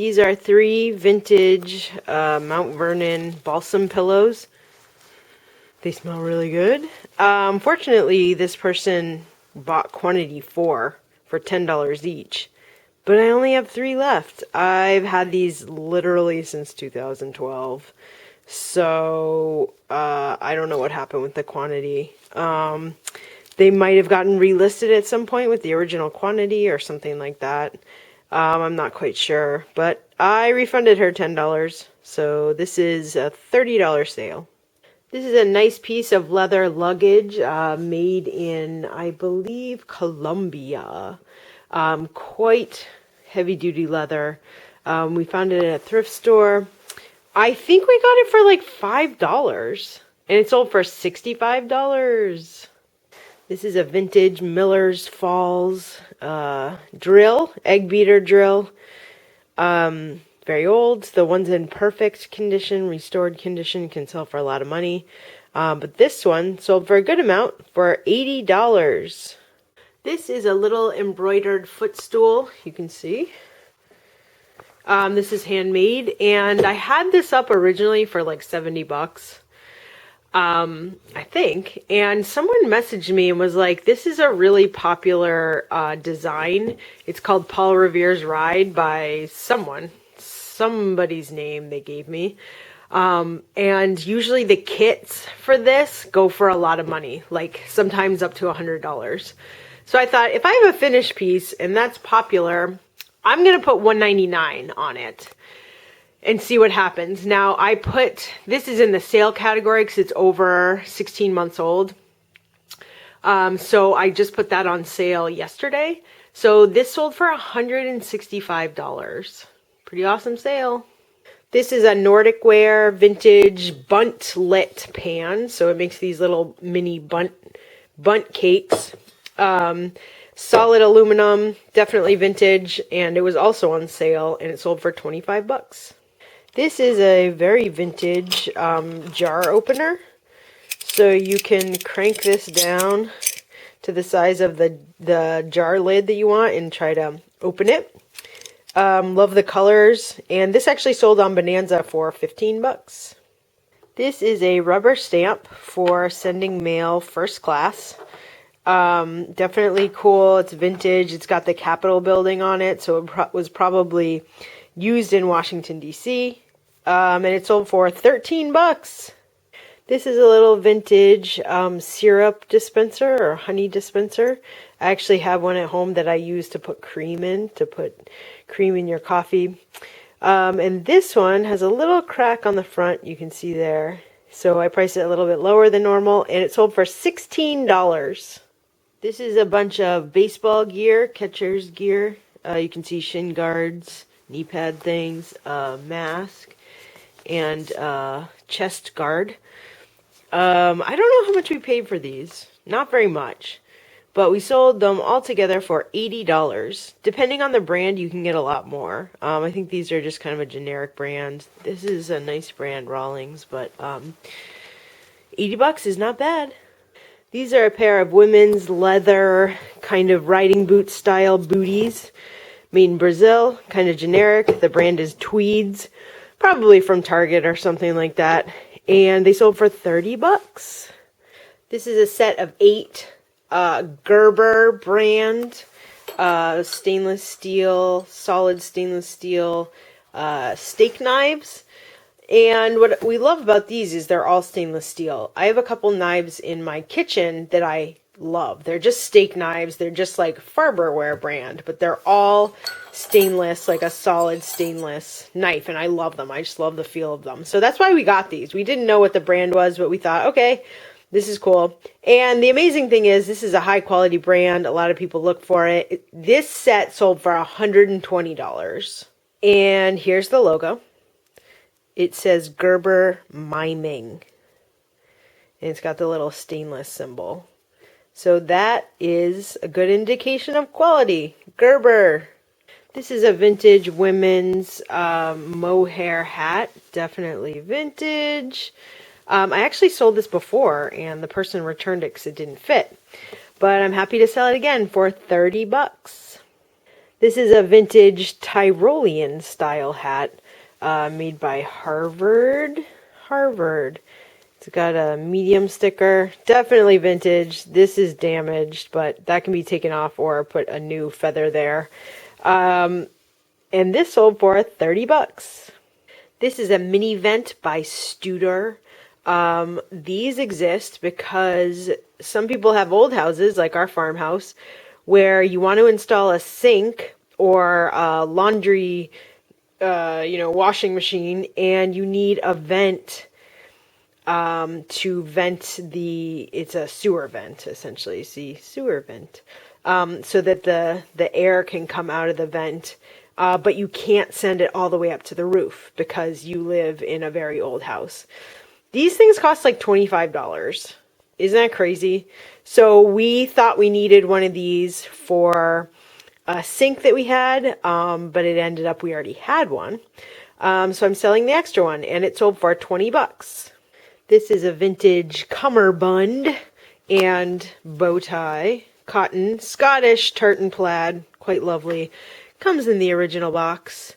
These are 3 vintage Mount Vernon Balsam pillows. They smell really good. Fortunately, this person bought quantity 4 for $10 each. But I only have 3 left. I've had these literally since 2012. So, I don't know what happened with the quantity. They might have gotten relisted at some point with the original quantity or something like that. I'm not quite sure. But I refunded her $10. So this is a $30 sale. This is a nice piece of leather luggage made in, I believe, Colombia. Quite heavy-duty leather. We found it at a thrift store. I think we got it for like $5, and it sold for $65. This is a vintage Miller's Falls drill, egg beater drill. Very old. The ones in perfect condition, restored condition, can sell for a lot of money. But this one sold for a good amount, for $80. This is a little embroidered footstool, you can see. This is handmade, and I had this up originally for like $70, I think. And someone messaged me and was like, this is a really popular design. It's called Paul Revere's Ride by somebody's name they gave me. And usually the kits for this go for a lot of money, like sometimes up to $100. So I thought, if I have a finished piece and that's popular, I'm going to put $199 on it and see what happens. Now, this is in the sale category because it's over 16 months old. So I just put that on sale yesterday. So this sold for $165. Pretty awesome sale. This is a Nordic Ware vintage bunt lit pan. So it makes these little mini bunt cakes. Solid aluminum, definitely vintage, and it was also on sale, and it sold for $25. This is a very vintage jar opener. So you can crank this down to the size of the jar lid that you want and try to open it. Love the colors, and this actually sold on Bonanza for $15. This is a rubber stamp for sending mail first class. Definitely cool. It's vintage. It's got the Capitol building on it, so it was probably used in Washington, D.C. And it sold for $13. This is a little vintage syrup dispenser or honey dispenser. I actually have one at home that I use to put cream in, to put cream in your coffee. And this one has a little crack on the front, you can see there. So I priced it a little bit lower than normal, and it sold for $16. This is a bunch of baseball gear, catcher's gear. You can see shin guards, knee pad things, mask, and chest guard. I don't know how much we paid for these. Not very much. But we sold them all together for $80. Depending on the brand, you can get a lot more. I think these are just kind of a generic brand. This is a nice brand, Rawlings, but $80 is not bad. These are a pair of women's leather kind of riding boot style booties made in Brazil, kind of generic. The brand is Tweeds, probably from Target or something like that. And they sold for $30. This is a set of 8 Gerber brand stainless steel, solid stainless steel steak knives. And what we love about these is they're all stainless steel. I have a couple knives in my kitchen that I love. They're just steak knives. They're just like Farberware brand, but they're all stainless, like a solid stainless knife. And I love them. I just love the feel of them. So that's why we got these. We didn't know what the brand was, but we thought, okay, this is cool. And the amazing thing is this is a high quality brand. A lot of people look for it. This set sold for $120. And here's the logo. It says Gerber Miming. And it's got the little stainless symbol. So that is a good indication of quality. Gerber. This is a vintage women's mohair hat. Definitely vintage. I actually sold this before and the person returned it because it didn't fit. But I'm happy to sell it again for $30. This is a vintage Tyrolean style hat made by Harvard. It's got a medium sticker. Definitely vintage. This is damaged, but that can be taken off or put a new feather there. And this sold for 30 bucks. This is a mini vent by Studer. These exist because some people have old houses, like our farmhouse, where you want to install a sink or a laundry, washing machine, and you need a vent to vent it's a sewer vent, essentially. See, sewer vent. So that the air can come out of the vent. But you can't send it all the way up to the roof because you live in a very old house. These things cost like $25. Isn't that crazy? So we thought we needed one of these for a sink that we had, but it ended up we already had one. So I'm selling the extra one, and it sold for 20 bucks. This is a vintage cummerbund and bow tie, cotton, Scottish tartan plaid, quite lovely. Comes in the original box,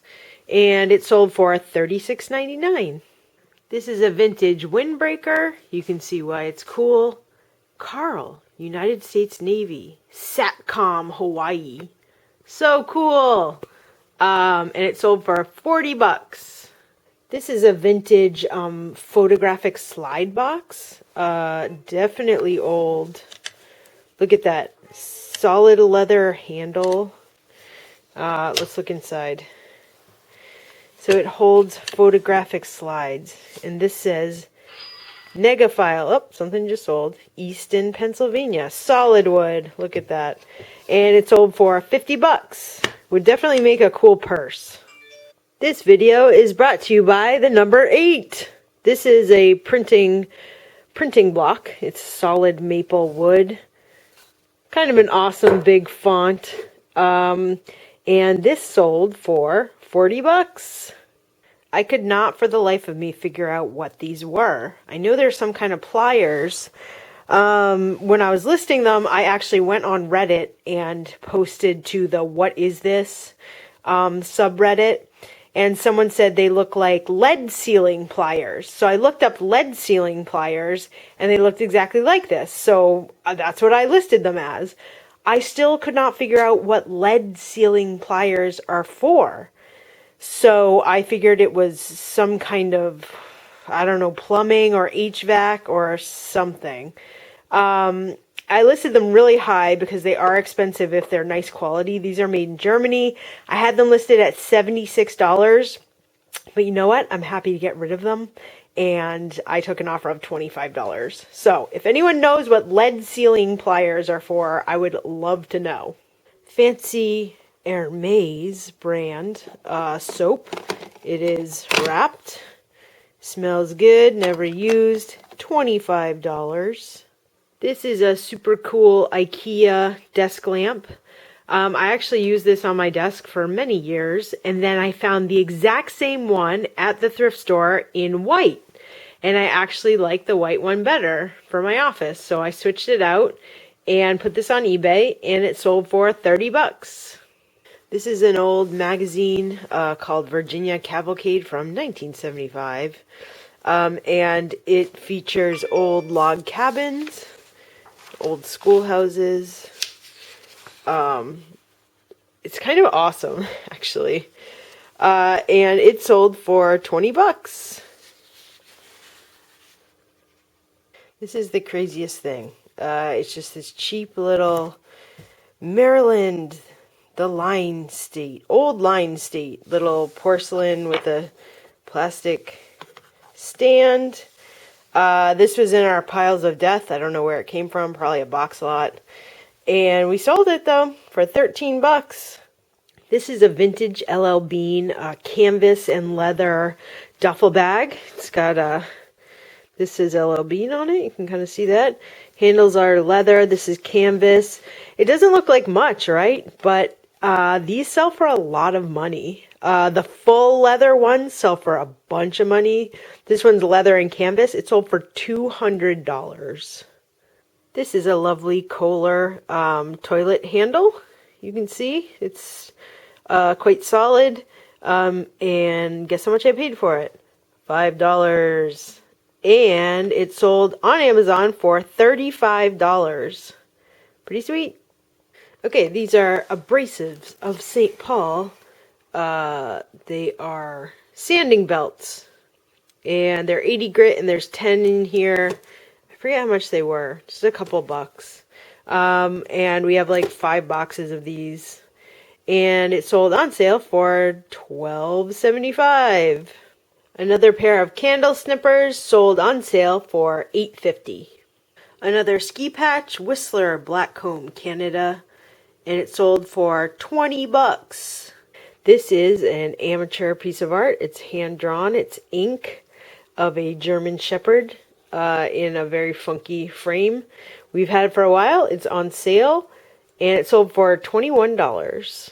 and it sold for $36.99. This is a vintage Windbreaker. You can see why it's cool. Carl, United States Navy, Satcom, Hawaii. So cool. And it sold for 40 bucks. This is a vintage photographic slide box. Definitely old. Look at that. Solid leather handle. Let's look inside. So it holds photographic slides. And this says, Negaphile. Oh, something just sold. Easton, Pennsylvania. Solid wood. Look at that. And it sold for 50 bucks. Would definitely make a cool purse. This video is brought to you by the number 8. This is a printing block. It's solid maple wood. Kind of an awesome big font. And this sold for 40 bucks. I could not for the life of me figure out what these were. I know there's some kind of pliers. When I was listing them, I actually went on Reddit and posted to the What Is This subreddit. And someone said they look like lead sealing pliers. So I looked up lead sealing pliers, and they looked exactly like this. So that's what I listed them as. I still could not figure out what lead sealing pliers are for. So I figured it was some kind of, I don't know, plumbing or HVAC or something. I listed them really high because they are expensive if they're nice quality. These are made in Germany. I had them listed at $76. But you know what? I'm happy to get rid of them. And I took an offer of $25. So if anyone knows what lead sealing pliers are for, I would love to know. Fancy Hermes brand soap. It is wrapped. Smells good. Never used. $25. This is a super cool Ikea desk lamp. I actually used this on my desk for many years, and then I found the exact same one at the thrift store in white. And I actually like the white one better for my office, so I switched it out and put this on eBay, and it sold for 30 bucks. This is an old magazine called Virginia Cavalcade from 1975, and it features old log cabins, old schoolhouses. It's kind of awesome, actually. And it sold for 20 bucks. This is the craziest thing. It's just this cheap little Maryland, the Line State, old Line State, little porcelain with a plastic stand. This was in our piles of death. I don't know where it came from, probably a box lot. And we sold it though for 13 bucks. This is a vintage LL Bean canvas and leather duffel bag. It's got this is LL Bean on it. You can kind of see that. Handles are leather. This is canvas. It doesn't look like much, right? But these sell for a lot of money. The full leather ones sell for a bunch of money. This one's leather and canvas. It sold for $200. This is a lovely Kohler toilet handle. You can see it's quite solid. And guess how much I paid for it? $5. And it sold on Amazon for $35. Pretty sweet. Okay, these are abrasives of St. Paul. They are sanding belts. And they're 80 grit, and there's 10 in here. I forget how much they were. Just a couple bucks. And we have like 5 boxes of these. And it sold on sale for $12.75. Another pair of candle snippers sold on sale for $8.50. Another ski patch Whistler Blackcomb Canada, and it sold for 20 bucks. This is an amateur piece of art. It's hand drawn. It's ink of a German Shepherd in a very funky frame. We've had it for a while. It's on sale, and it sold for $21.